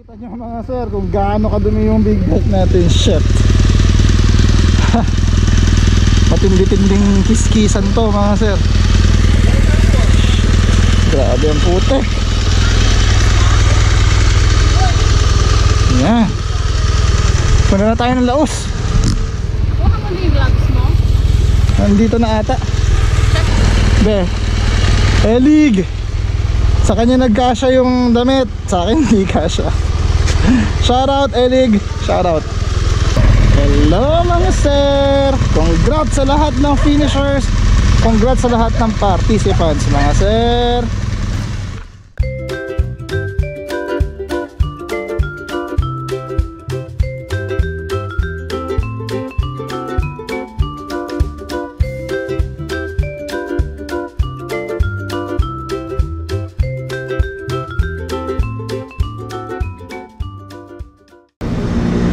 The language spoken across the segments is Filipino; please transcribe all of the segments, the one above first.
Kita nyo mga sir kung gaano kadumi yung big bike natin. Shit. Matindi-tinding kiskisan to mga sir. Grabe ang puti. Yan. Punta na tayo ng Laos. Baka mo yung gloves mo? Nandito na ata. Be Elig. Sa kanya nagkasya yung damit, sa akin hindi kasya. Shoutout Elig. Shoutout. Hello mga sir. Congrats sa lahat ng finishers. Congrats sa lahat ng participants mga sir.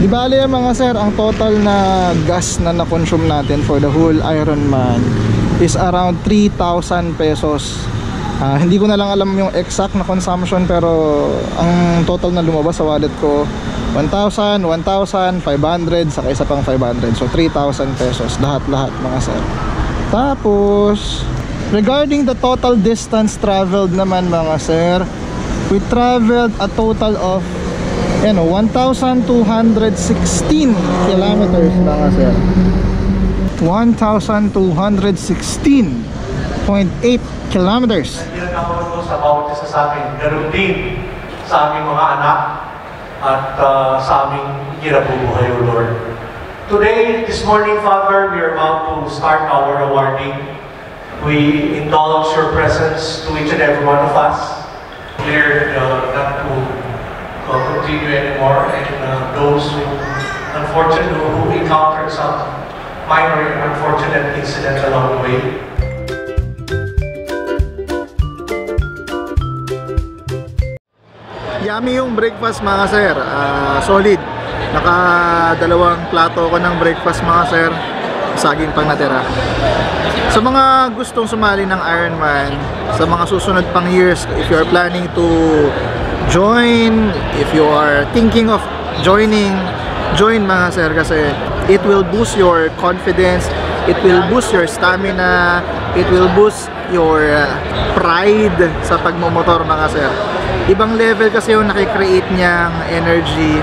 Di bale mga sir, ang total na gas na na-consume natin for the whole Ironman is around 3,000 pesos. Hindi ko na lang alam yung exact na consumption, pero ang total na lumabas sa wallet ko 1,000, 1,500, saka isa pang 500. So 3,000 pesos lahat-lahat mga sir. Tapos regarding the total distance traveled naman mga sir, we traveled a total of 1,216 kilometers mga sir. 1,216.8 kilometers. Tinatawag ko sa bawat isa sa amin, ganoon din sa aming mga anak at sa aming kinabubuhay, O Lord. Today, this morning, Father, we are about to start our awarding. We indulge your presence to each and every one of us. Clear not to continue anymore, and those who unfortunately encountered some minor unfortunate incidents along the way. Yummy yung breakfast mga sir. Solid. Naka-2 plato ko ng breakfast mga sir. Saging pang natira. Sa mga gustong sumali ng Ironman sa mga susunod pang years, if you are planning to join, if you are thinking of joining, join mga sir, kasi it will boost your confidence, it will boost your stamina, it will boost your pride sa pagmumotor mga sir. Ibang level kasi yung nakikreate niyang energy,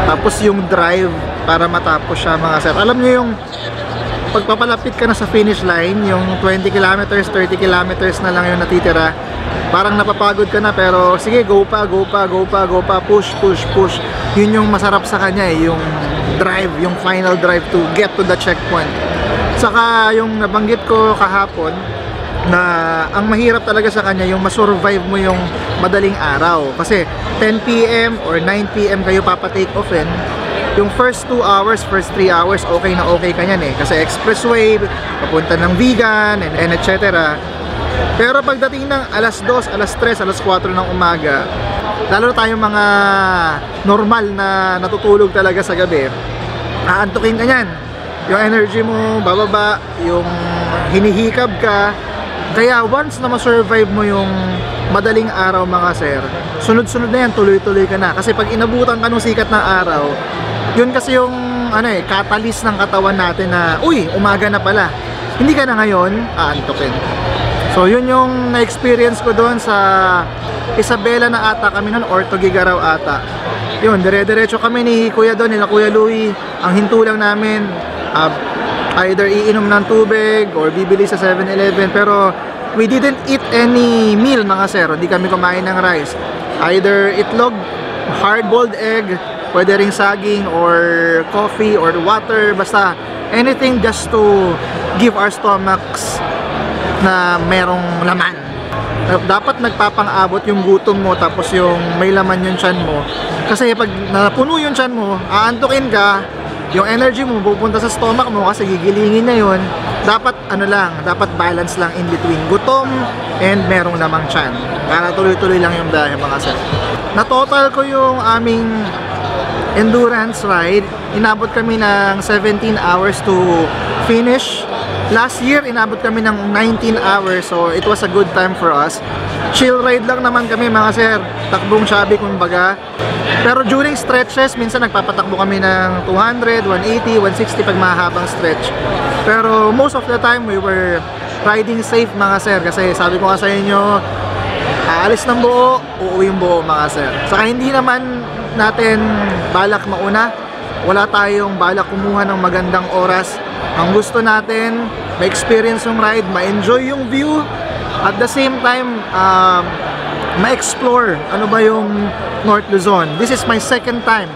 tapos yung drive para matapos siya mga sir. Alam niyo yung pagpapalapit ka na sa finish line, yung 20 kilometers, 30 kilometers na lang yung natitira, parang napapagod ka na, pero sige, go pa, push. Yun yung masarap sa kanya yung drive, yung final drive to get to the checkpoint. Saka yung nabanggit ko kahapon na ang mahirap talaga sa kanya yung masurvive mo yung madaling araw, kasi 10 PM or 9 PM kayo papatake off yung first 2 hours, first 3 hours, okay na okay ka yan kasi expressway, papunta ng vegan and etc. Pero pagdating ng alas 2, alas 3, alas 4 ng umaga, lalo na tayong mga normal na natutulog talaga sa gabi, aantukin ka nyan. Yung energy mo bababa, yung hinihikab ka. Kaya once na ma-survive mo yung madaling araw mga sir, sunod-sunod na yan, tuloy-tuloy ka na. Kasi pag inabutan ka ng sikat ng araw, yun kasi yung catalyst ng katawan natin na, uy, umaga na pala. Hindi ka na ngayon aantukin. So yun yung na-experience ko doon sa Isabela na ata kami noon, or Tugigaraw ata. Yun, dire-diretso kami ni Kuya doon, nila Kuya Louie. Ang hinto lang namin, either iinom ng tubig or bibili sa 7-Eleven. Pero we didn't eat any meal mga sir. Hindi kami kumain ng rice. Either itlog, hard-boiled egg, pwede ring saging or coffee or water, basta anything just to give our stomachs na merong laman. Dapat nagpapang-abot yung gutom mo, tapos yung may laman yung tiyan mo, kasi pag napuno yung tiyan mo, aantukin ka, yung energy mo pupunta sa stomach mo kasi gigilingin na yun. Dapat dapat balance lang in between gutom and merong lamang tiyan, para tuloy-tuloy lang yung dahil mga sir. Na total ko yung aming endurance ride, inabot kami ng 17 hours to finish Last year, inabot kami ng 19 hours, so it was a good time for us. Chill ride lang naman kami mga sir, takbong chubby kumbaga. Pero during stretches, minsan nagpapatakbo kami ng 200, 180, 160 pag mahabang stretch. Pero most of the time, we were riding safe mga sir, kasi sabi ko nga sa inyo, aalis ng buo, uuwi yung buo mga sir. Saka hindi naman natin balak mauna, wala tayong balak kumuha ng magandang oras. Ang gusto natin, ma-experience yung ride, ma-enjoy yung view, at the same time, ma-explore ano ba yung North Luzon. This is my second time.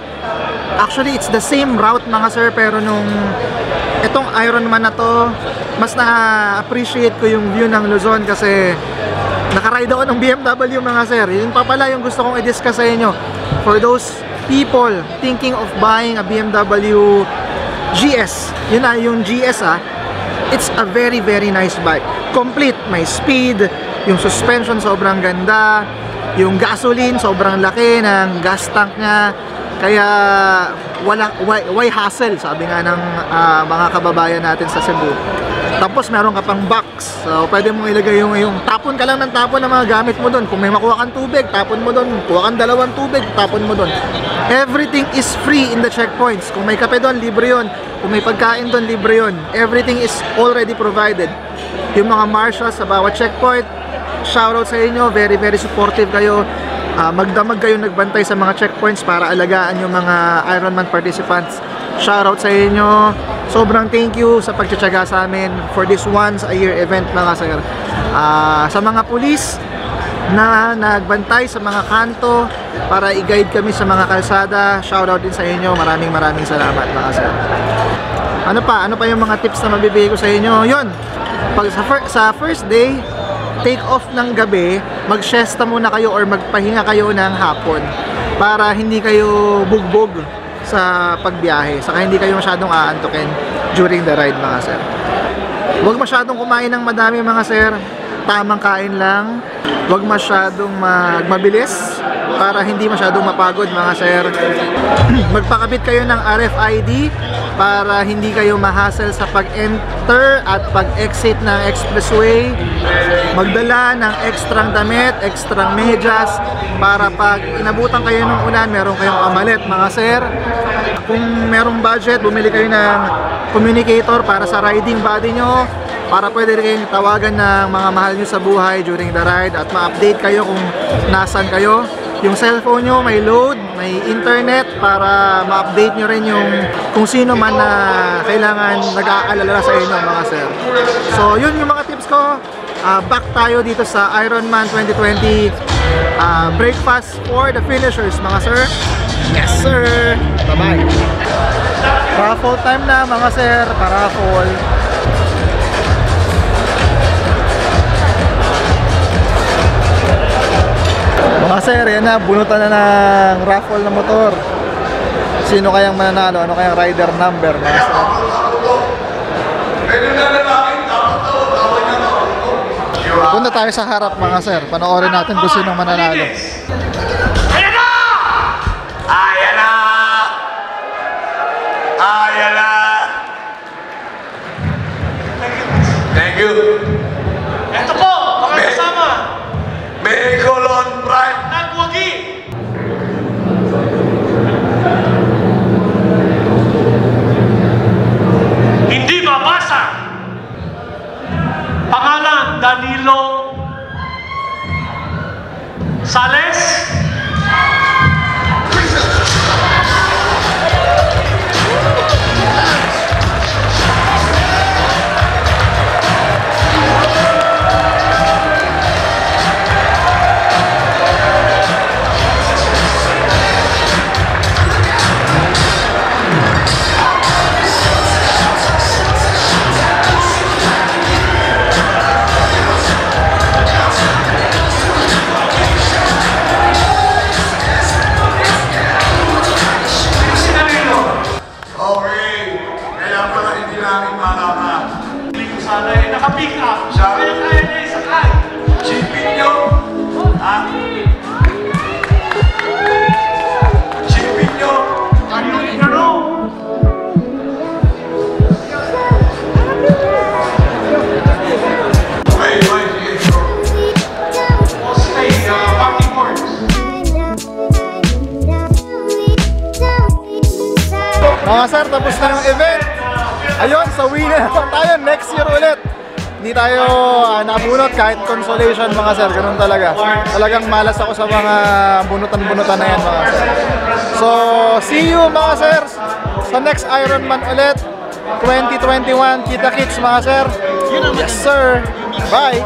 Actually, it's the same route mga sir, pero nung itong Ironman na to, mas na-appreciate ko yung view ng Luzon kasi nakaride ako ng BMW mga sir. Yun pa pala yung gusto kong i-discuss sa inyo. For those people thinking of buying a BMW GS, yun na yung GS it's a very nice bike. Complete, may speed, yung suspension sobrang ganda, yung gasoline sobrang laki ng gas tank niya, kaya why hassle, sabi nga ng mga kababayan natin sa Cebu. Tapos meron ka pang box, so pwede mong ilagay yung tapon ka lang ng tapon ng mga gamit mo doon. Kung may makuha kang tubig, tapon mo doon. Kuha kang 2 tubig, tapon mo doon. Everything is free in the checkpoints. Kung may kape doon, libre yun. Kung may pagkain doon, libre yun. Everything is already provided. Yung mga marshals sa bawat checkpoint, shoutout sa inyo, very supportive kayo. Magdamag kayo nagbantay sa mga checkpoints para alagaan yung mga Ironman participants. Shoutout sa inyo. Sobrang thank you sa pagtsatsaga sa amin for this once a year event mga sir. Sa mga pulis na nagbantay sa mga kanto para i-guide kami sa mga kalsada, shoutout din sa inyo. Maraming salamat mga sir. Ano pa yung mga tips na mabibigay ko sa inyo? Yun, pag sa first day, take off ng gabi, mag-siesta muna kayo or magpahinga kayo ng hapon para hindi kayo bugbog sa pagbiyahe, saka hindi kayo masyadong aantukin during the ride mga sir. Huwag masyadong kumain ng madami mga sir, tamang kain lang. Huwag masyadong mabilis para hindi masyadong mapagod mga sir. Magpakabit kayo ng RFID para hindi kayo ma-hassle sa pag-enter at pag-exit ng expressway. Magdala ng extrang damit, extrang medyas para pag inabutan kayo ng ulan, meron kayong pamalit mga sir. Kung merong budget, bumili kayo ng communicator para sa riding body nyo, para pwede kayong tawagan ng mga mahal nyo sa buhay during the ride at ma-update kayo kung nasan kayo. Yung cellphone nyo may load, may internet para ma-update nyo rin yung kung sino man na kailangan nag-aalala sa inyo mga sir. So yun yung mga tips ko. Back tayo dito sa Ironman 2020 breakfast for the finishers mga sir. Yes sir! Bye-bye! Raffle time na mga sir, paraffle. Mga sir, yan na, bunutan na ng raffle na motor. Sino kayang mananalo? Ano kayang rider number mga sir? Punta tayo sa harap mga sir, panoorin natin kung sino mananalo. Ayan na! Ayan na! Ayan na! Thank you. Ito po, mga kasama, Megalon Prime. nagwagi. Hindi mabasa. Pangalan, Danilo Sales. Mga sir, tapos na yung event. Ayun, sa winner naman tayo. Next year ulit. Hindi tayo nabunot kahit consolation mga sir. Ganun talaga. Talagang malas ako sa mga bunutan-bunutan na yan mga sir. So, see you mga sir sa next Ironman ulit. 2021. Kita kits mga sir. Yes sir. Bye.